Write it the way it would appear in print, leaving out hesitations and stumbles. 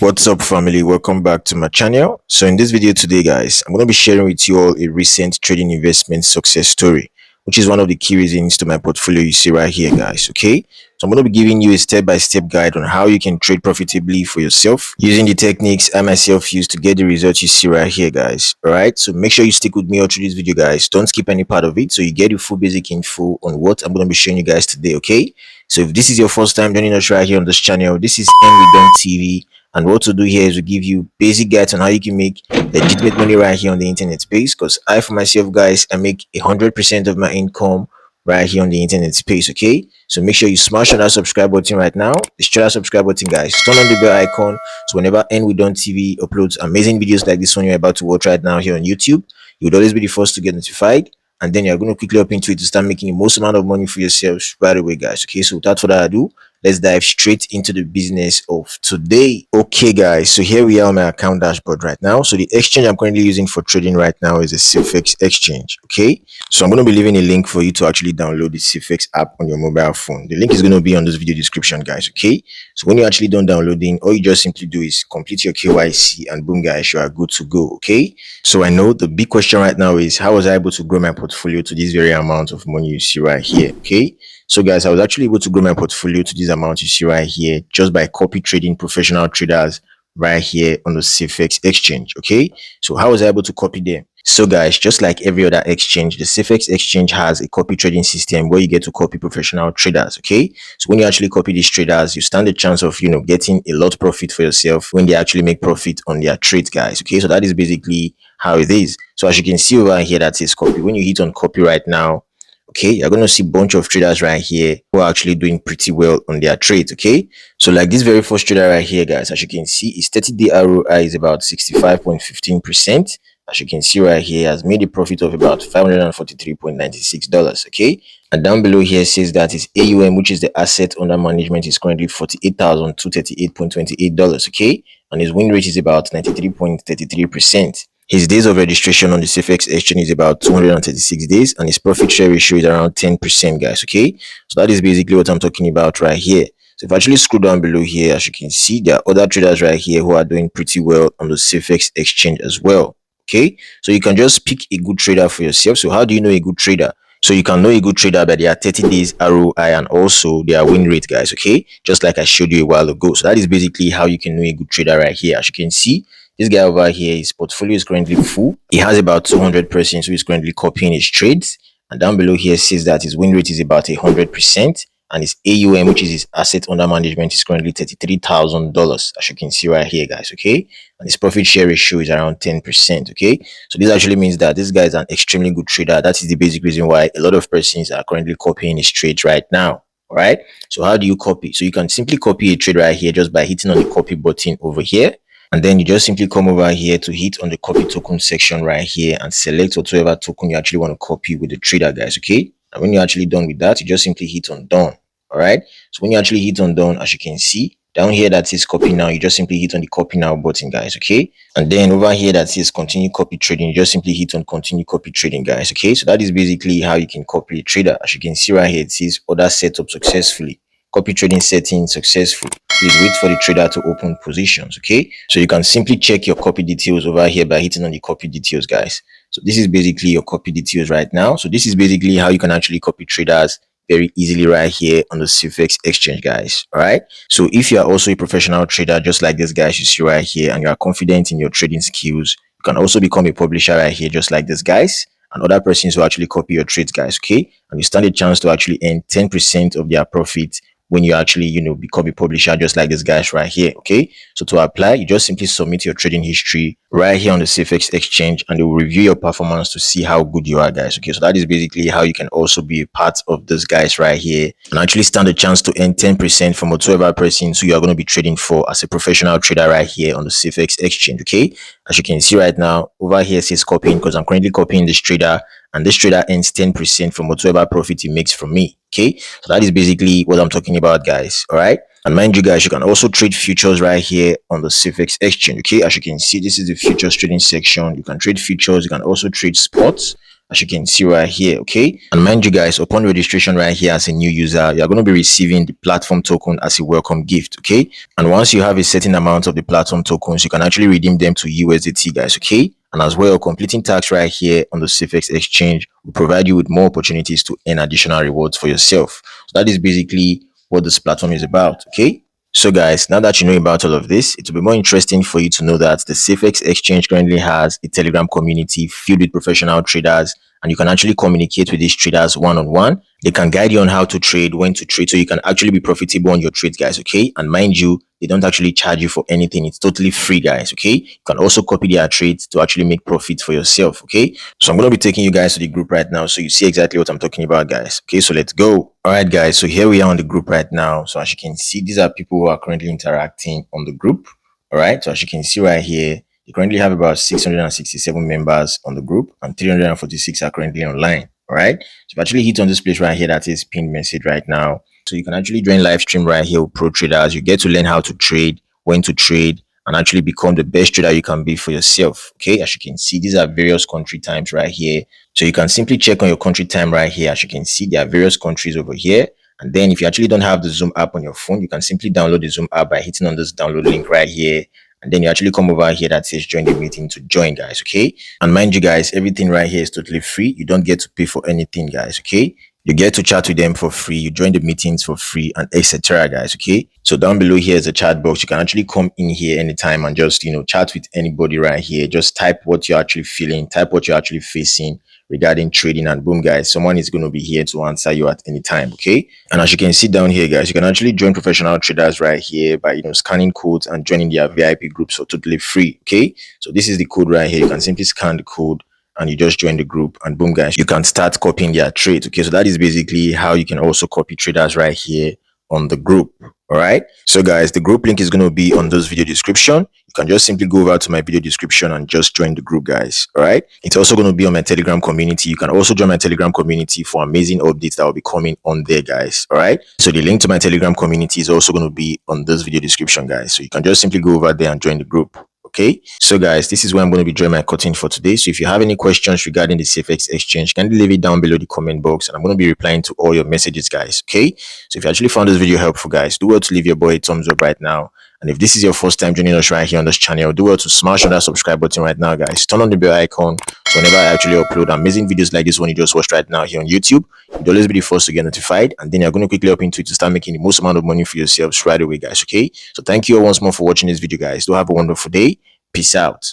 What's up, family? Welcome back to my channel. So in this video today, guys, I'm going to be sharing with you all a recent trading investment success story, which is one of the key reasons to my portfolio you see right here, guys. Okay, so I'm going to be giving you a step-by-step guide on how you can trade profitably for yourself using the techniques I myself use to get the results you see right here, guys. All right, so make sure you stick with me all through this video, guys. Don't skip any part of it so you get the full basic info on what I'm going to be showing you guys today. Okay, so if this is your first time joining us right here on this channel, this is TV. And what to do here is to give you basic guides on how you can make legitimate money right here on the internet space. Because I, for myself, guys, I make 100% of my income right here on the internet space. Okay, so make sure you smash on that subscribe button right now. Destroy that subscribe button, guys. Turn on the bell icon so whenever TV uploads amazing videos like this one you're about to watch right now here on YouTube, you would always be the first to get notified. And then you're going to quickly up into it to start making the most amount of money for yourselves right away, guys. Okay, so without further ado, let's dive straight into the business of today. Okay, guys, so here we are on my account dashboard right now. So the exchange I'm currently using for trading right now is a Safex exchange. Okay, so I'm going to be leaving a link for you to actually download the Safex app on your mobile phone. The link is going to be on this video description, guys. Okay, so when you're actually done downloading, all you just simply do is complete your KYC and boom, guys, you are good to go. Okay, so I know the big question right now is how was I able to grow my portfolio to this very amount of money you see right here? Okay, so guys, I was actually able to grow my portfolio to this amount you see right here just by copy trading professional traders right here on the Safex exchange. Okay, so how was I able to copy them? So guys, just like every other exchange, the Safex exchange has a copy trading system where you get to copy professional traders. Okay, so when you actually copy these traders, you stand a chance of getting a lot profit for yourself when they actually make profit on their trades, guys. Okay, so that is basically how it is. So as you can see over here, that is copy. When you hit on copy right now, okay, you're going to see a bunch of traders right here who are actually doing pretty well on their trades. Okay, so like this very first trader right here, guys, as you can see, his 30-day ROI is about 65.15%. As you can see right here, has made a profit of about $543.96. Okay, and down below here says that his AUM, which is the asset under management, is currently $48,238.28. Okay, and his win rate is about 93.33%. His days of registration on the Safex exchange is about 236 days, and his profit share ratio is around 10%, guys. Okay, so that is basically what I'm talking about right here. So if I actually scroll down below here, as you can see, there are other traders right here who are doing pretty well on the Safex exchange as well. Okay, so you can just pick a good trader for yourself. So how do you know a good trader? So you can know a good trader by their 30 days ROI and also their win rate, guys. Okay, just like I showed you a while ago. So that is basically how you can know a good trader right here. As you can see, this guy over here, his portfolio is currently full. He has about 200 persons who is currently copying his trades. And down below here says that his win rate is about 100%. And his AUM, which is his asset under management, is currently $33,000, as you can see right here, guys. Okay, and his profit share ratio is around 10%. Okay, so this actually means that this guy is an extremely good trader. That is the basic reason why a lot of persons are currently copying his trades right now. All right, so how do you copy? So you can simply copy a trade right here just by hitting on the copy button over here. And then you just simply come over here to hit on the copy token section right here and select whatever token you actually want to copy with the trader, guys. Okay, and when you're actually done with that, you just simply hit on done. All right, so when you actually hit on done, as you can see down here that says copy now, you just simply hit on the copy now button, guys. Okay, and then over here that says continue copy trading, you just simply hit on continue copy trading, guys. Okay, so that is basically how you can copy a trader. As you can see right here, it says order set up successfully, copy trading setting successful. Please wait for the trader to open positions. Okay, so you can simply check your copy details over here by hitting on the copy details, guys. So this is basically your copy details right now. So this is basically how you can actually copy traders very easily right here on the Safex exchange, guys. All right, so if you are also a professional trader just like this guys you see right here, and you are confident in your trading skills, you can also become a publisher right here just like this guys and other persons who actually copy your trades, guys. Okay, and you stand a chance to actually earn 10% of their profit when you actually become a publisher just like this guys right here. Okay, so to apply, you just simply submit your trading history right here on the Safex exchange, and they will review your performance to see how good you are, guys. Okay, so that is basically how you can also be a part of this guys right here and actually stand a chance to earn 10% from whatever person who you are going to be trading for as a professional trader right here on the Safex exchange. Okay, as you can see right now over here says copying, because I'm currently copying this trader, and this trader earns 10% from whatever profit he makes from me. Okay, so that is basically what I'm talking about, guys. All right, and mind you, guys, you can also trade futures right here on the Safex exchange. Okay, as you can see, this is the futures trading section. You can trade futures, you can also trade spots. as you can see right here. Okay, and mind you guys, upon registration right here as a new user, you're going to be receiving the platform token as a welcome gift. Okay, and once you have a certain amount of the platform tokens, you can actually redeem them to USDT, guys. Okay, and as well, completing tasks right here on the Safex exchange will provide you with more opportunities to earn additional rewards for yourself. So that is basically what this platform is about. Okay, so guys, now that you know about all of this, it will be more interesting for you to know that the Safex exchange currently has a Telegram community filled with professional traders, and you can actually communicate with these traders one-on-one. They can guide you on how to trade, when to trade, so you can actually be profitable on your trades, guys. Okay, and mind you, they don't actually charge you for anything. It's totally free, guys. Okay, you can also copy their trades to actually make profit for yourself. Okay, so I'm going to be taking you guys to the group right now so you see exactly what I'm talking about, guys. Okay, so let's go. All right, guys, so here we are on the group right now. So as you can see, these are people who are currently interacting on the group. All right, so as you can see right here, you currently have about 667 members on the group, and 346 are currently online. All right, so if you actually hit on this place right here that is pinned message right now, so you can actually join live stream right here with pro traders. You get to learn how to trade, when to trade, and actually become the best trader you can be for yourself. Okay, as you can see, these are various country times right here. So you can simply check on your country time right here. As you can see, there are various countries over here. And then if you actually don't have the Zoom app on your phone, you can simply download the Zoom app by hitting on this download link right here. And then you actually come over here that says join the meeting to join, guys. Okay, and mind you guys, everything right here is totally free. You don't get to pay for anything, guys. Okay, you get to chat with them for free, you join the meetings for free, and etc, guys. Okay, so down below here is a chat box. You can actually come in here anytime and just chat with anybody right here. Just type what you're actually feeling, type what you're actually facing regarding trading, and boom, guys, someone is going to be here to answer you at any time. Okay, and as you can see down here, guys, you can actually join professional traders right here by scanning codes and joining their VIP groups for totally free. Okay, so this is the code right here. You can simply scan the code and you just join the group, and boom, guys, you can start copying their trades. Okay, so that is basically how you can also copy traders right here on the group. All right, so guys, the group link is going to be on this video description. You can just simply go over to my video description and just join the group, guys. All right, it's also going to be on my Telegram community. You can also join my Telegram community for amazing updates that will be coming on there, guys. All right, so the link to my Telegram community is also going to be on this video description, guys, so you can just simply go over there and join the group. Okay, so guys, this is where I'm going to be drawing my curtain for today. So if you have any questions regarding the Safex exchange, can you leave it down below the comment box, and I'm going to be replying to all your messages, guys. Okay, so if you actually found this video helpful, guys, do well to leave your boy a thumbs up right now. And if this is your first time joining us right here on this channel, do well to smash on that subscribe button right now, guys. Turn on the bell icon so whenever I actually upload amazing videos like this one you just watched right now here on YouTube, you'll always be the first to get notified, and then you're going to quickly up into it to start making the most amount of money for yourselves right away, guys. Okay, so thank you all once more for watching this video, guys. Do have a wonderful day. Peace out.